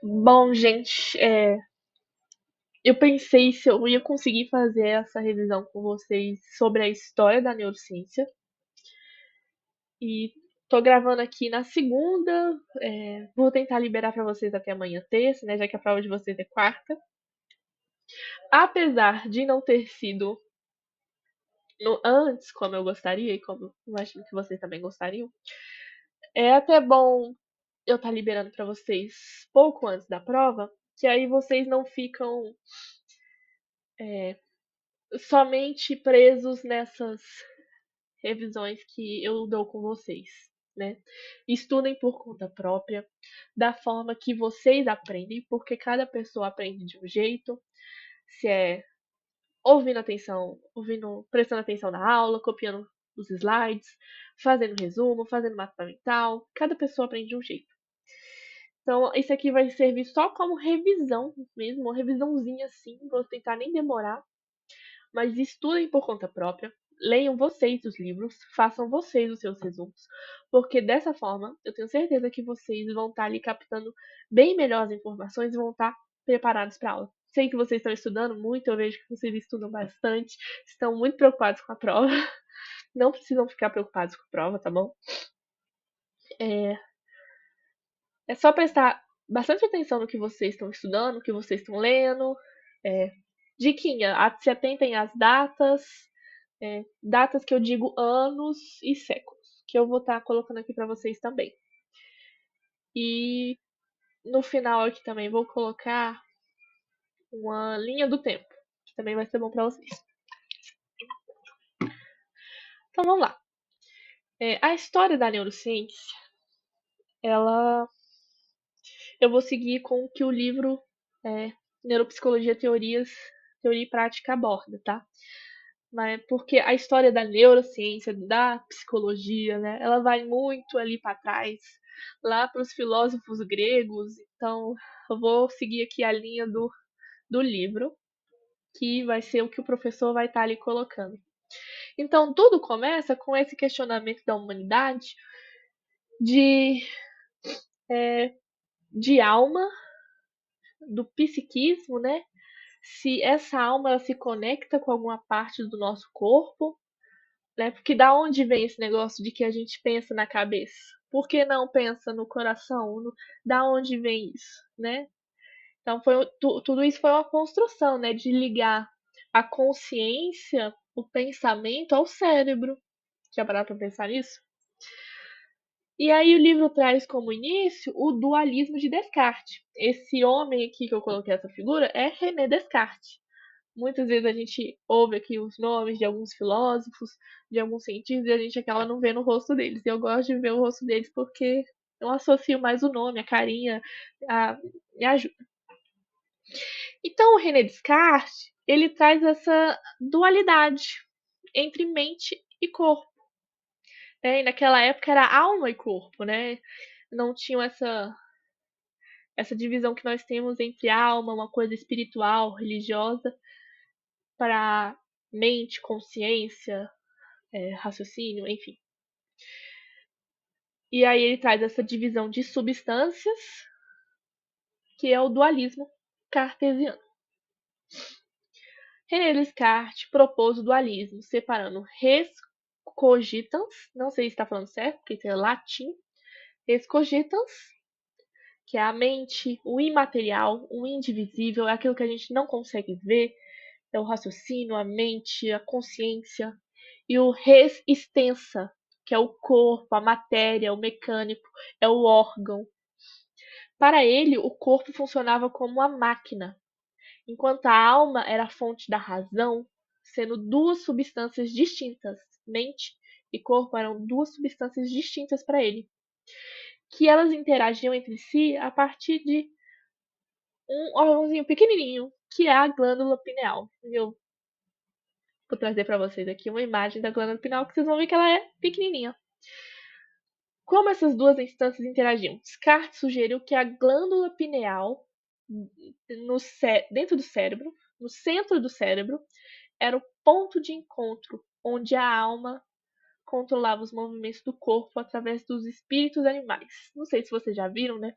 Bom, gente, eu pensei se eu ia conseguir fazer essa revisão com vocês sobre a história da neurociência. E tô gravando aqui na segunda. Vou tentar liberar para vocês até amanhã, terça, né? Já que a prova de vocês é quarta. Apesar de não ter sido antes, como eu gostaria, e como eu imagino que vocês também gostariam, é até bom eu estar liberando para vocês pouco antes da prova, que aí vocês não ficam somente presos nessas revisões que eu dou com vocês, né? Estudem por conta própria, da forma que vocês aprendem, porque cada pessoa aprende de um jeito. Se é prestando atenção na aula, copiando os slides, fazendo resumo, fazendo mapa mental, cada pessoa aprende de um jeito. Então, isso aqui vai servir só como revisão mesmo, uma revisãozinha assim, vou tentar nem demorar, mas estudem por conta própria, leiam vocês os livros, façam vocês os seus resumos, porque dessa forma eu tenho certeza que vocês vão estar ali captando bem melhor as informações e vão estar preparados para a aula. Sei que vocês estão estudando muito, eu vejo que vocês estudam bastante, estão muito preocupados com a prova. Não precisam ficar preocupados com a prova, tá bom? É, é só prestar bastante atenção no que vocês estão estudando, no que vocês estão lendo. É, diquinha, se atentem às datas, datas que eu digo anos e séculos, que eu vou estar colocando aqui para vocês também. E no final aqui também vou colocar uma linha do tempo, que também vai ser bom para vocês. Então vamos lá. A história da neurociência, ela, eu vou seguir com o que o livro Neuropsicologia, Teoria e Prática aborda, tá? Mas porque a história da neurociência, da psicologia, né, ela vai muito ali para trás, lá para os filósofos gregos. Então, eu vou seguir aqui a linha do livro, que vai ser o que o professor vai estar ali colocando. Então, tudo começa com esse questionamento da humanidade de, de alma, do psiquismo, né? Se essa alma ela se conecta com alguma parte do nosso corpo, né? Porque da onde vem esse negócio de que a gente pensa na cabeça? Por que não pensa no coração? Da onde vem isso, né? Então tudo isso foi uma construção, né? De ligar a consciência, o pensamento ao cérebro. Já pararam para pensar nisso? E aí o livro traz como início o dualismo de Descartes. Esse homem aqui que eu coloquei essa figura é René Descartes. Muitas vezes a gente ouve aqui os nomes de alguns filósofos, de alguns cientistas, e a gente acaba não vendo o rosto deles. E eu gosto de ver o rosto deles porque eu associo mais o nome, a carinha, me ajuda. Então, o René Descartes, ele traz essa dualidade entre mente e corpo. Né? E naquela época era alma e corpo, né? Não tinham essa divisão que nós temos entre alma, uma coisa espiritual, religiosa, para mente, consciência, raciocínio, enfim. E aí ele traz essa divisão de substâncias, que é o dualismo cartesiano. René Descartes propôs o dualismo, separando res cogitans, não sei se está falando certo, porque isso é latim, res cogitans, que é a mente, o imaterial, o indivisível, é aquilo que a gente não consegue ver, é o raciocínio, a mente, a consciência, e o res extensa, que é o corpo, a matéria, o mecânico, é o órgão. Para ele, o corpo funcionava como uma máquina, enquanto a alma era a fonte da razão, sendo duas substâncias distintas. Mente e corpo eram duas substâncias distintas para ele, que elas interagiam entre si a partir de um órgãozinho pequenininho, que é a glândula pineal. Eu vou trazer para vocês aqui uma imagem da glândula pineal, que vocês vão ver que ela é pequenininha. Como essas duas instâncias interagiam? Descartes sugeriu que a glândula pineal, dentro do cérebro, no centro do cérebro, era o ponto de encontro onde a alma controlava os movimentos do corpo através dos espíritos animais. Não sei se vocês já viram, né?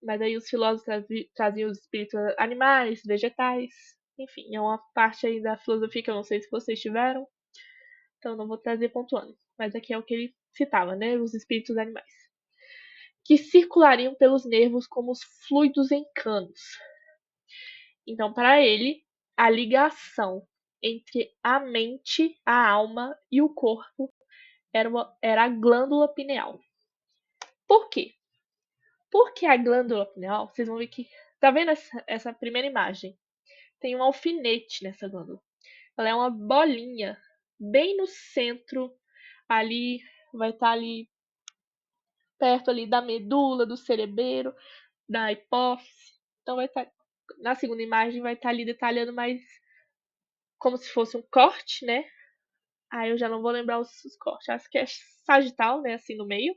Mas aí os filósofos traziam os espíritos animais, vegetais, enfim, é uma parte aí da filosofia que eu não sei se vocês tiveram, então não vou trazer pontuando. Mas aqui é o que ele citava, né? Os espíritos animais. Que circulariam pelos nervos como os fluidos em canos. Então, para ele, a ligação entre a mente, a alma e o corpo era a glândula pineal. Por quê? Porque a glândula pineal, vocês vão ver que. Tá vendo essa primeira imagem? Tem um alfinete nessa glândula. Ela é uma bolinha bem no centro, ali vai estar ali perto ali da medula, do cerebelo, da hipófise. Então vai estar na segunda imagem vai estar ali detalhando mais como se fosse um corte, né? Aí eu já não vou lembrar os cortes. Acho que é sagital, né? Assim no meio.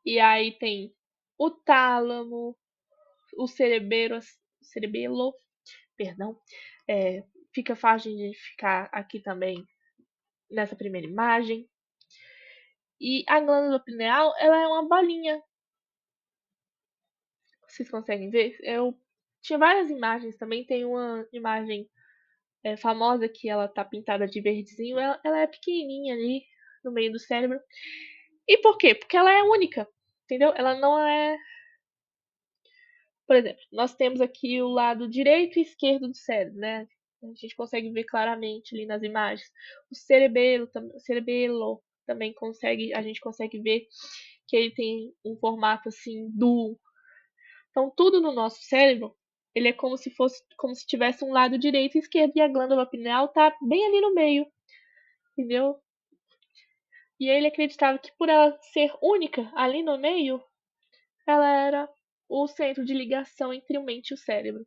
E aí tem o tálamo, o cerebelo, perdão. É, fica fácil de identificar aqui também nessa primeira imagem. E a glândula pineal, ela é uma bolinha. Vocês conseguem ver? Eu tinha várias imagens também. Tem uma imagem famosa que ela tá pintada de verdezinho. Ela é pequenininha ali no meio do cérebro. E por quê? Porque ela é única, entendeu? Ela não é. Por exemplo, nós temos aqui o lado direito e esquerdo do cérebro, né? A gente consegue ver claramente ali nas imagens. O cerebelo também consegue, a gente consegue ver que ele tem um formato assim duo. Então tudo no nosso cérebro, ele é como se tivesse um lado direito e esquerdo e a glândula pineal tá bem ali no meio, entendeu? E ele acreditava que por ela ser única ali no meio, ela era o centro de ligação entre o mente e o cérebro.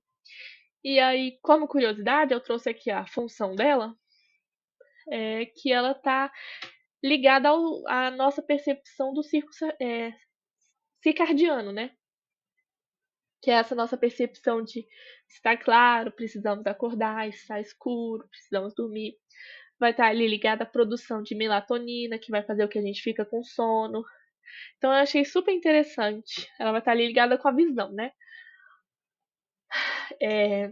E aí, como curiosidade, eu trouxe aqui a função dela, que ela está ligada à nossa percepção do circadiano, né? Que é essa nossa percepção de estar claro, precisamos acordar, estar escuro, precisamos dormir. Vai estar ali ligada à produção de melatonina, que vai fazer o que a gente fica com sono. Então eu achei super interessante. Ela vai estar ali ligada com a visão, né? É,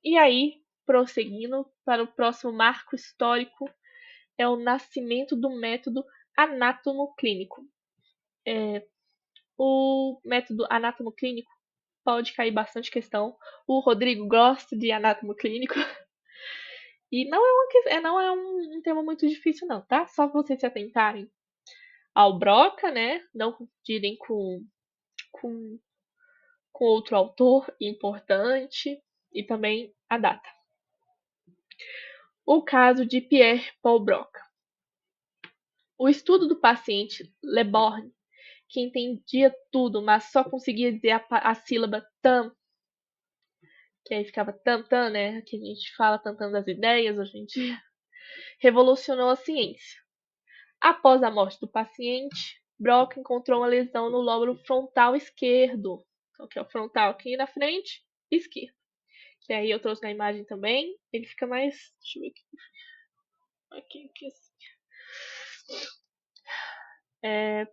E aí, prosseguindo para o próximo marco histórico, é o nascimento do método anátomo-clínico. O método anátomo-clínico pode cair bastante questão. O Rodrigo gosta de anátomo-clínico. E não é um tema muito difícil, não, tá? Só vocês se atentarem ao Broca, né? Não confundirem com, com outro autor importante e também a data. O caso de Pierre Paul Broca. O estudo do paciente Le Borgne, que entendia tudo, mas só conseguia dizer a sílaba tam, que aí ficava tam, né? Que a gente fala tam das ideias hoje em dia, revolucionou a ciência. Após a morte do paciente, Broca encontrou uma lesão no lóbulo frontal esquerdo. Então, que é o frontal aqui na frente, esquerdo. Que aí eu trouxe na imagem também. Ele fica mais. Deixa eu ver aqui assim.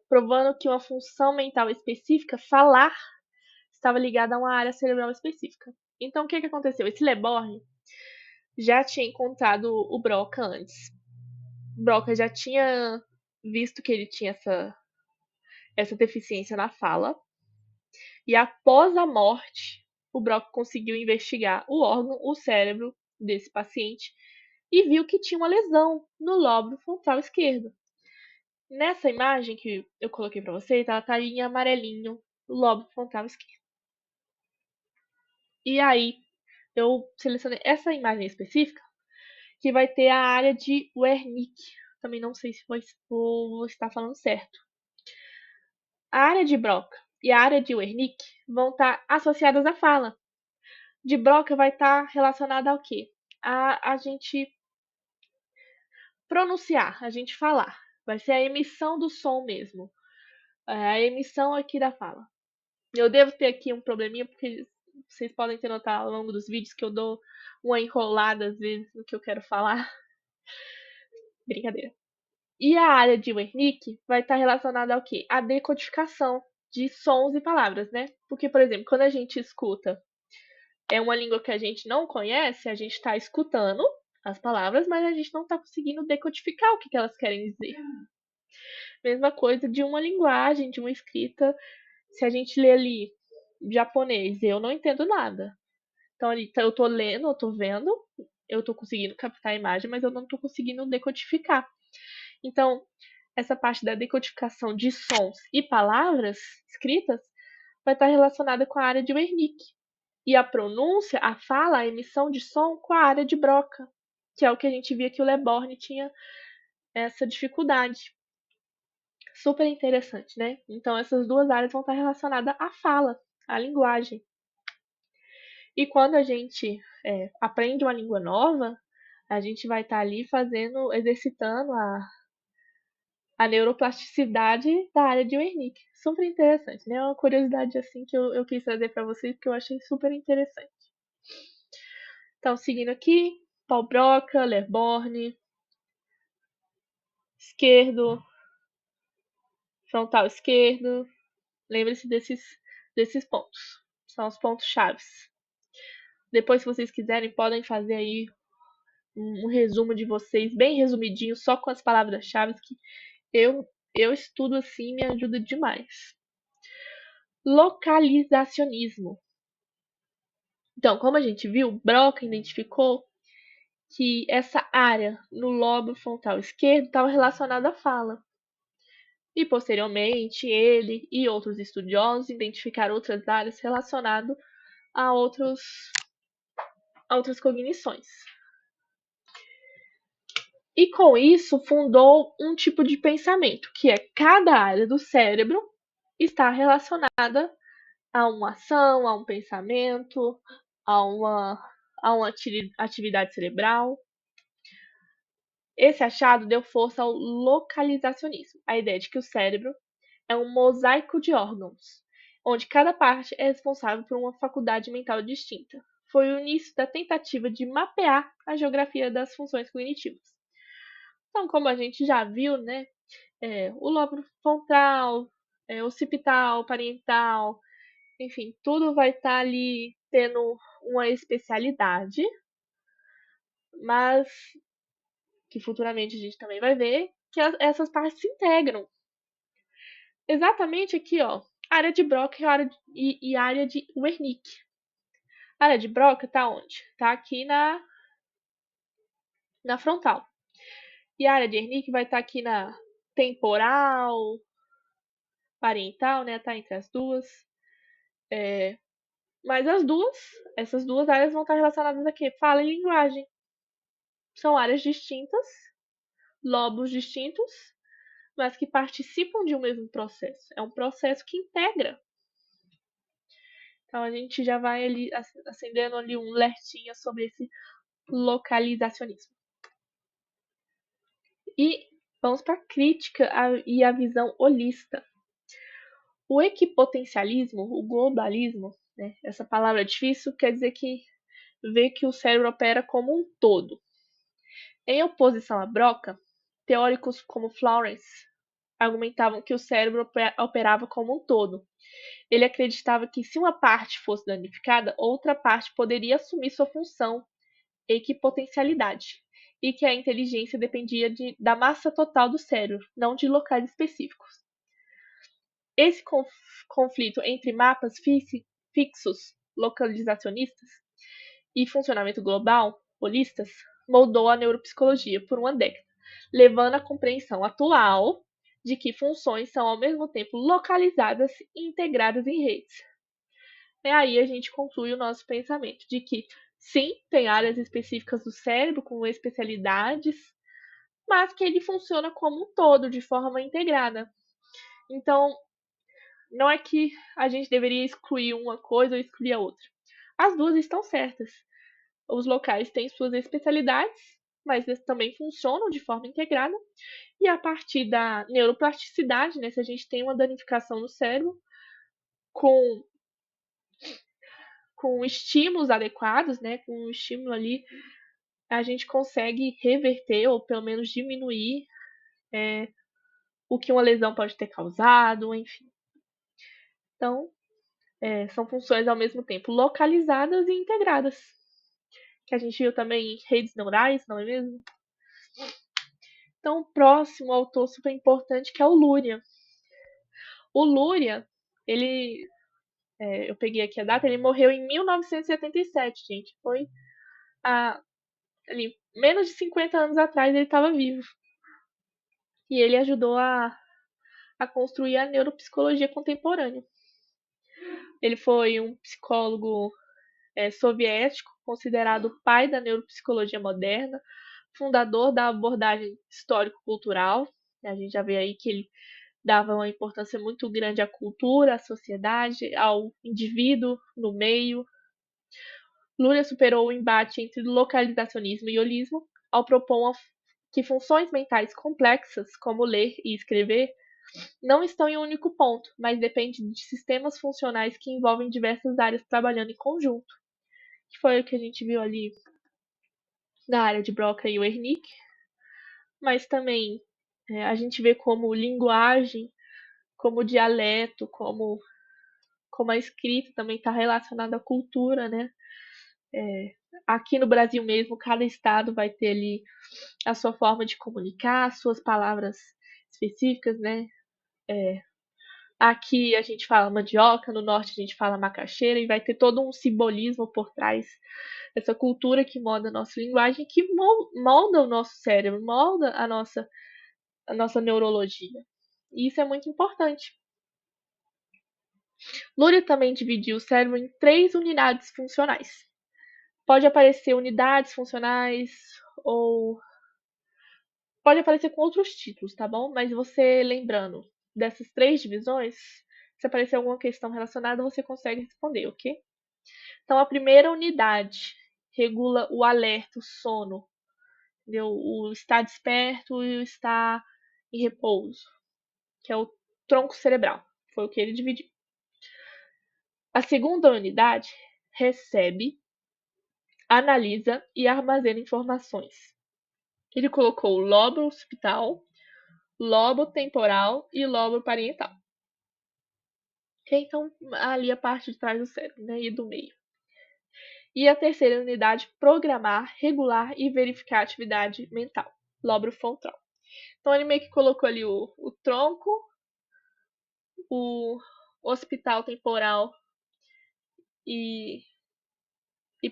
Provando que uma função mental específica, falar, estava ligada a uma área cerebral específica. Então, o que aconteceu? Esse Le Borgne já tinha encontrado o Broca antes. Broca já tinha visto que ele tinha essa deficiência na fala. E após a morte, o Broca conseguiu investigar o órgão, o cérebro desse paciente, e viu que tinha uma lesão no lóbulo frontal esquerdo. Nessa imagem que eu coloquei para vocês, ela tá em amarelinho, o lóbulo frontal esquerdo. E aí, eu selecionei essa imagem específica, que vai ter a área de Wernicke. Também não sei se vou estar falando certo. A área de Broca e a área de Wernicke vão estar associadas à fala. De Broca vai estar relacionada ao quê? A gente pronunciar, a gente falar. Vai ser a emissão do som mesmo. A emissão aqui da fala. Eu devo ter aqui um probleminha, porque vocês podem ter notado ao longo dos vídeos que eu dou uma enrolada às vezes no que eu quero falar. Brincadeira. E a área de Wernicke vai estar relacionada ao quê? A decodificação. de sons e palavras, né? Porque, por exemplo, quando a gente escuta uma língua que a gente não conhece, a gente está escutando as palavras, mas a gente não está conseguindo decodificar o que elas querem dizer. Mesma coisa de uma linguagem, de uma escrita. Se a gente lê ali japonês, eu não entendo nada. Então ali eu tô lendo, eu tô vendo, eu tô conseguindo captar a imagem, mas eu não tô conseguindo decodificar. Então, essa parte da decodificação de sons e palavras escritas vai estar relacionada com a área de Wernicke. E a pronúncia, a fala, a emissão de som com a área de Broca, que é o que a gente via que o Le Borgne tinha essa dificuldade. Super interessante, né? Então, essas duas áreas vão estar relacionadas à fala, à linguagem. E quando a gente aprende uma língua nova, a gente vai estar ali exercitando a neuroplasticidade da área de Wernicke. Super interessante, né? Uma curiosidade assim que eu quis trazer para vocês, que eu achei super interessante. Então, seguindo aqui, Paul Broca, Le Borgne, esquerdo, frontal esquerdo. Lembre-se desses pontos. São os pontos chaves. Depois, se vocês quiserem, podem fazer aí um resumo de vocês, bem resumidinho, só com as palavras-chave, que eu estudo assim, me ajuda demais. Localizacionismo. Então, como a gente viu, Broca identificou que essa área no lobo frontal esquerdo estava relacionada à fala. E, posteriormente, ele e outros estudiosos identificaram outras áreas relacionadas a outras cognições. E com isso fundou um tipo de pensamento, que é cada área do cérebro está relacionada a uma ação, a um pensamento, a uma atividade cerebral. Esse achado deu força ao localizacionismo, a ideia de que o cérebro é um mosaico de órgãos, onde cada parte é responsável por uma faculdade mental distinta. Foi o início da tentativa de mapear a geografia das funções cognitivas. Então, como a gente já viu, né, o lobo frontal, occipital, parietal, enfim, tudo vai estar ali tendo uma especialidade, mas que futuramente a gente também vai ver que essas partes se integram. Exatamente aqui, ó, área de Broca e área de Wernicke. A área de Broca tá onde? Tá aqui na frontal. E a área de Wernicke vai estar aqui na temporal, parietal, né? Tá entre as duas. Mas essas duas áreas vão estar relacionadas a quê? Fala e linguagem. São áreas distintas, lobos distintos, mas que participam de um mesmo processo. É um processo que integra. Então a gente já vai ali acendendo ali um alertinha sobre esse localizacionismo. E vamos para a crítica e a visão holista. O equipotencialismo, o globalismo, né, essa palavra é difícil, quer dizer que vê que o cérebro opera como um todo. Em oposição a Broca, teóricos como Florence argumentavam que o cérebro operava como um todo. Ele acreditava que se uma parte fosse danificada, outra parte poderia assumir sua função, equipotencialidade, e que a inteligência dependia da massa total do cérebro, não de locais específicos. Esse conflito entre mapas fixos, localizacionistas, e funcionamento global, holistas, moldou a neuropsicologia por uma década, levando à compreensão atual de que funções são ao mesmo tempo localizadas e integradas em redes. E aí a gente conclui o nosso pensamento de que sim, tem áreas específicas do cérebro com especialidades, mas que ele funciona como um todo, de forma integrada. Então, não é que a gente deveria excluir uma coisa ou excluir a outra. As duas estão certas. Os locais têm suas especialidades, mas eles também funcionam de forma integrada. E a partir da neuroplasticidade, né, se a gente tem uma danificação no cérebro, com estímulos adequados, né, com um estímulo ali, a gente consegue reverter ou pelo menos diminuir o que uma lesão pode ter causado, enfim. Então, são funções ao mesmo tempo localizadas e integradas, que a gente viu também em redes neurais, não é mesmo? Então, o próximo autor super importante que é o Luria. O Luria, ele, eu peguei aqui a data, ele morreu em 1977, gente. Foi ali, menos de 50 anos atrás ele estava vivo. E ele ajudou a construir a neuropsicologia contemporânea. Ele foi um psicólogo soviético, considerado o pai da neuropsicologia moderna, fundador da abordagem histórico-cultural. A gente já vê aí que ele dava uma importância muito grande à cultura, à sociedade, ao indivíduo no meio. Luria superou o embate entre localizacionismo e holismo ao propor que funções mentais complexas, como ler e escrever, não estão em um único ponto, mas dependem de sistemas funcionais que envolvem diversas áreas trabalhando em conjunto, que foi o que a gente viu ali na área de Broca e Wernicke, mas também a gente vê como linguagem, como dialeto, como a escrita também está relacionada à cultura, né? Aqui no Brasil mesmo, cada estado vai ter ali a sua forma de comunicar, suas palavras específicas, né? Aqui a gente fala mandioca, no norte a gente fala macaxeira, e vai ter todo um simbolismo por trás dessa cultura que molda a nossa linguagem, que molda o nosso cérebro, molda a nossa neurologia. E isso é muito importante. Luria também dividiu o cérebro em 3 unidades funcionais. Pode aparecer unidades funcionais ou pode aparecer com outros títulos, tá bom? Mas você lembrando dessas 3 divisões, se aparecer alguma questão relacionada, você consegue responder, ok? Então, a primeira unidade regula o alerta, o sono, entendeu? O estar desperto e o estar em repouso, que é o tronco cerebral. Foi o que ele dividiu. A segunda unidade recebe, analisa e armazena informações. Ele colocou o lobo occipital, lobo temporal e lobo parietal. Então, ali a parte de trás do cérebro, né, e do meio. E a terceira unidade, programar, regular e verificar a atividade mental, lobo frontal. Então, ele meio que colocou ali o tronco, o occipital temporal e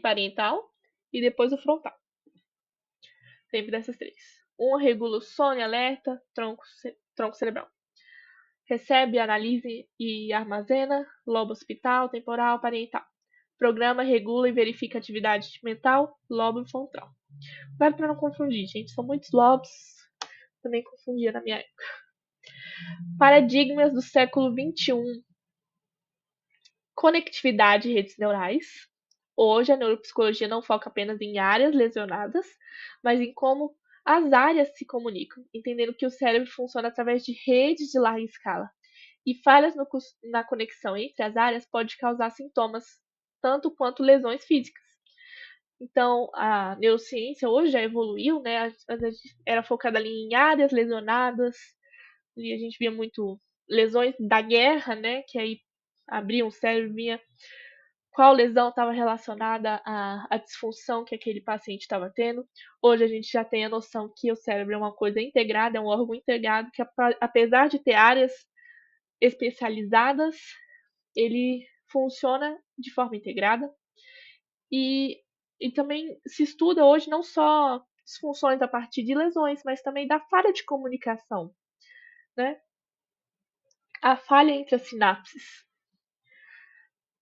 parietal, e depois o frontal. Sempre dessas 3. Um regula o sono e alerta, tronco cerebral. Recebe, analisa e armazena, lobo occipital, temporal, parietal. Programa, regula e verifica a atividade mental, lobo frontal. Claro, para não confundir, gente, são muitos lobos. Também confundia na minha época. Paradigmas do século XXI. Conectividade e redes neurais. Hoje, a neuropsicologia não foca apenas em áreas lesionadas, mas em como as áreas se comunicam, entendendo que o cérebro funciona através de redes de larga escala. E falhas na conexão entre as áreas pode causar sintomas, tanto quanto lesões físicas. Então, a neurociência hoje já evoluiu, né? Era focada ali em áreas lesionadas, e a gente via muito lesões da guerra, né? Que aí abria um cérebro, vinha qual lesão estava relacionada à disfunção que aquele paciente estava tendo. Hoje a gente já tem a noção que o cérebro é uma coisa integrada, é um órgão integrado, que apesar de ter áreas especializadas, ele funciona de forma integrada. E também se estuda hoje não só disfunções a partir de lesões, mas também da falha de comunicação, né? A falha entre as sinapses.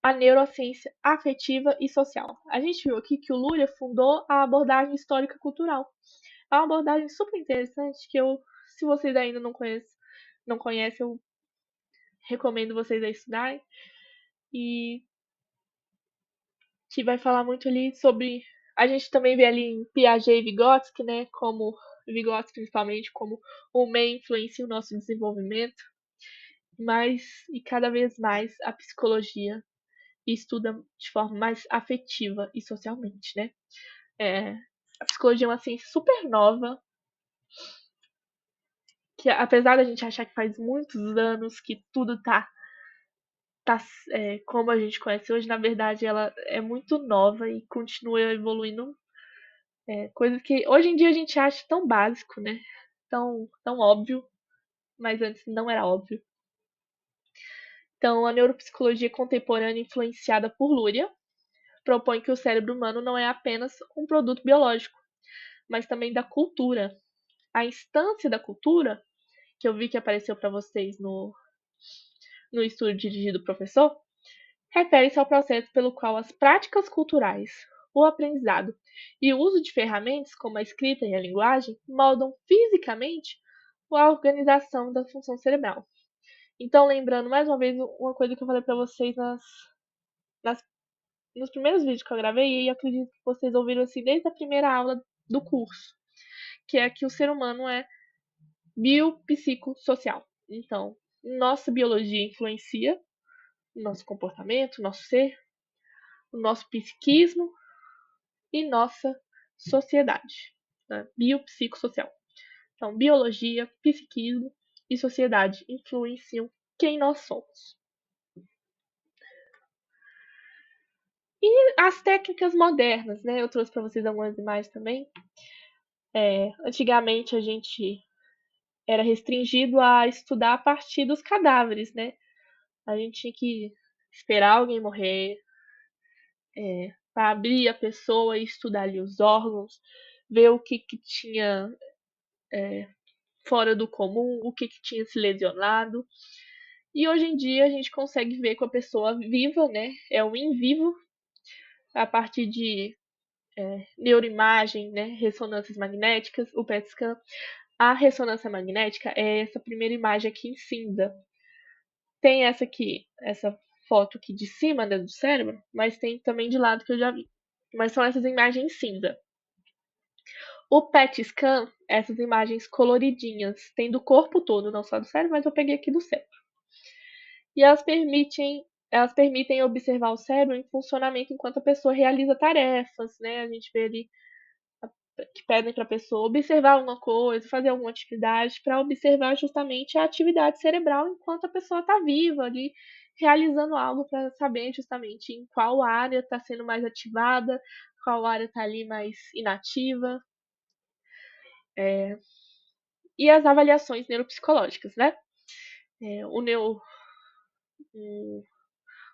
A neurociência afetiva e social. A gente viu aqui que o Luria fundou a abordagem histórica cultural. É uma abordagem super interessante que se vocês ainda não conhecem, eu recomendo vocês a estudarem. E que vai falar muito ali sobre. A gente também vê ali em Piaget e Vygotsky, né? Como Vygotsky principalmente, como o meio influencia o nosso desenvolvimento. E cada vez mais a psicologia estuda de forma mais afetiva e socialmente, né? A psicologia é uma ciência super nova, que apesar da gente achar que faz muitos anos que tudo tá como a gente conhece hoje, na verdade, ela é muito nova e continua evoluindo. Coisa que hoje em dia a gente acha tão básico, né? Tão óbvio, mas antes não era óbvio. Então, a neuropsicologia contemporânea, influenciada por Luria, propõe que o cérebro humano não é apenas um produto biológico, mas também da cultura. A instância da cultura, que eu vi que apareceu para vocês no estudo dirigido do professor, refere-se ao processo pelo qual as práticas culturais, o aprendizado e o uso de ferramentas como a escrita e a linguagem moldam fisicamente a organização da função cerebral. Então, lembrando mais uma vez uma coisa que eu falei para vocês nos primeiros vídeos que eu gravei, e acredito que vocês ouviram assim desde a primeira aula do curso, que é que o ser humano é biopsicossocial. Então, nossa biologia influencia nosso comportamento, nosso ser, o nosso psiquismo e nossa sociedade. Né? Biopsicossocial. Então, biologia, psiquismo e sociedade influenciam quem nós somos. E as técnicas modernas, né? Eu trouxe para vocês algumas imagens também. Antigamente a gente era restringido a estudar a partir dos cadáveres, né? A gente tinha que esperar alguém morrer, para abrir a pessoa e estudar ali os órgãos, ver o que tinha fora do comum, o que tinha se lesionado. E hoje em dia a gente consegue ver com a pessoa viva, né? É o in vivo, a partir de neuroimagem, né? Ressonâncias magnéticas, o PET scan. A ressonância magnética é essa primeira imagem aqui em cinza. Tem essa aqui, essa foto aqui de cima, né, do cérebro, mas tem também de lado que eu já vi. Mas são essas imagens cinza. O PET scan, essas imagens coloridinhas, tem do corpo todo, não só do cérebro, mas eu peguei aqui do cérebro. E elas permitem observar o cérebro em funcionamento enquanto a pessoa realiza tarefas, né? A gente vê ali que pedem para a pessoa observar alguma coisa, fazer alguma atividade, para observar justamente a atividade cerebral enquanto a pessoa está viva ali, realizando algo, para saber justamente em qual área está sendo mais ativada, qual área está ali mais inativa. E as avaliações neuropsicológicas, né? O, neo, o,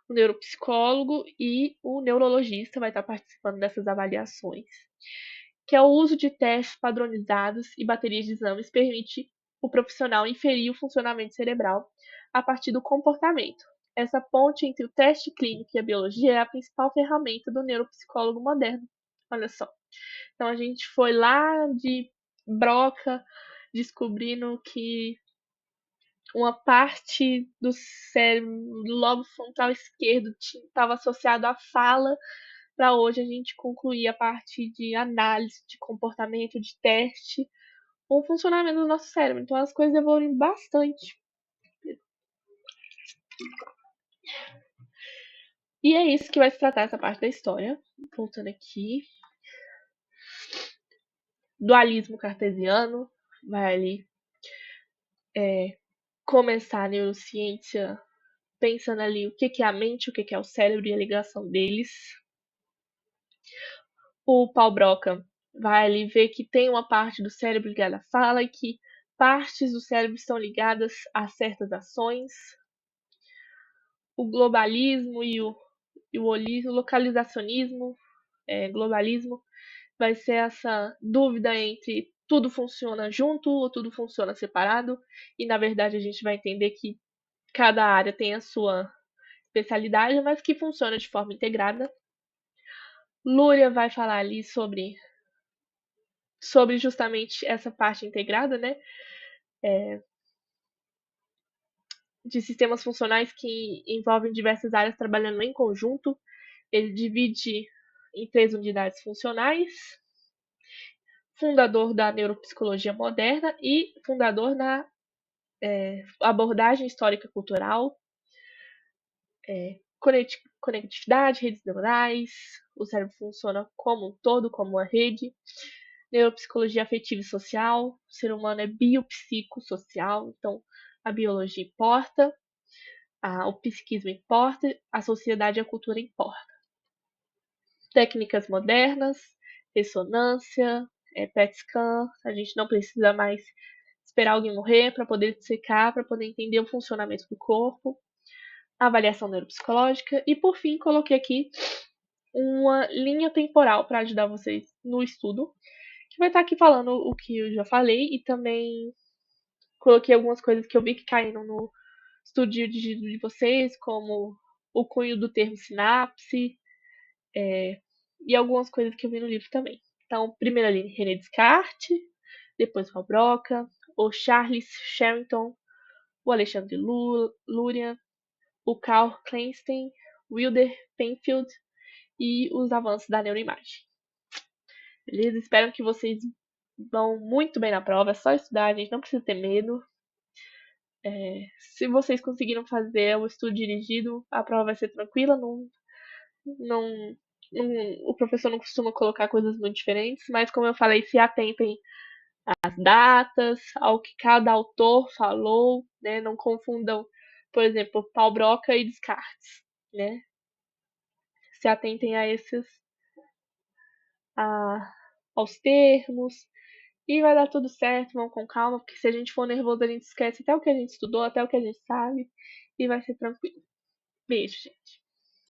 o neuropsicólogo e o neurologista vai estar participando dessas avaliações, que é o uso de testes padronizados e baterias de exames permite o profissional inferir o funcionamento cerebral a partir do comportamento. Essa ponte entre o teste clínico e a biologia é a principal ferramenta do neuropsicólogo moderno. Olha só. Então a gente foi lá de broca descobrindo que uma parte do cérebro, do lobo frontal esquerdo, estava associado à fala, para hoje a gente concluir a parte de análise de comportamento, de teste, o funcionamento do nosso cérebro. Então as coisas evoluem bastante. E é isso que vai se tratar essa parte da história. Voltando aqui. Dualismo cartesiano. Vai ali começar a neurociência pensando ali o que é a mente, o que é o cérebro e a ligação deles. O Paul Broca vai ali ver que tem uma parte do cérebro ligada à fala e que partes do cérebro estão ligadas a certas ações. O globalismo e o holismo, o localizacionismo, globalismo, vai ser essa dúvida entre tudo funciona junto ou tudo funciona separado. E na verdade a gente vai entender que cada área tem a sua especialidade, mas que funciona de forma integrada. Luria vai falar ali sobre justamente essa parte integrada, né? De sistemas funcionais que envolvem diversas áreas trabalhando em conjunto. Ele divide em 3 unidades funcionais, fundador da neuropsicologia moderna e fundador da abordagem histórica cultural, conectividade, redes neurais, o cérebro funciona como um todo, como uma rede, neuropsicologia afetiva e social, o ser humano é biopsicossocial, então a biologia importa, O psiquismo importa, a sociedade e a cultura importam. Técnicas modernas, ressonância, PET scan, a gente não precisa mais esperar alguém morrer para poder dissecar, para poder entender o funcionamento do corpo, avaliação neuropsicológica e, por fim, coloquei aqui uma linha temporal para ajudar vocês no estudo, que vai estar aqui falando o que eu já falei e também coloquei algumas coisas que eu vi que caíram no estudo de vocês, como o cunho do termo sinapse, e algumas coisas que eu vi no livro também. Então, primeiro ali, René Descartes, depois Paul Broca, o Charles Sherrington, o Alexandre Luria, o Carl Kleinstein, Wilder Penfield e os avanços da neuroimagem. Beleza? Espero que vocês vão muito bem na prova, é só estudar, a gente não precisa ter medo. Se vocês conseguiram fazer o estudo dirigido, a prova vai ser tranquila, não, o professor não costuma colocar coisas muito diferentes, mas como eu falei, se atentem às datas, ao que cada autor falou, né? Não confundam, por exemplo, Paul Broca e Descartes, né? Se atentem a esses, a, aos termos, e vai dar tudo certo, vão com calma, porque se a gente for nervoso, a gente esquece até o que a gente estudou, até o que a gente sabe, e vai ser tranquilo. Beijo, gente.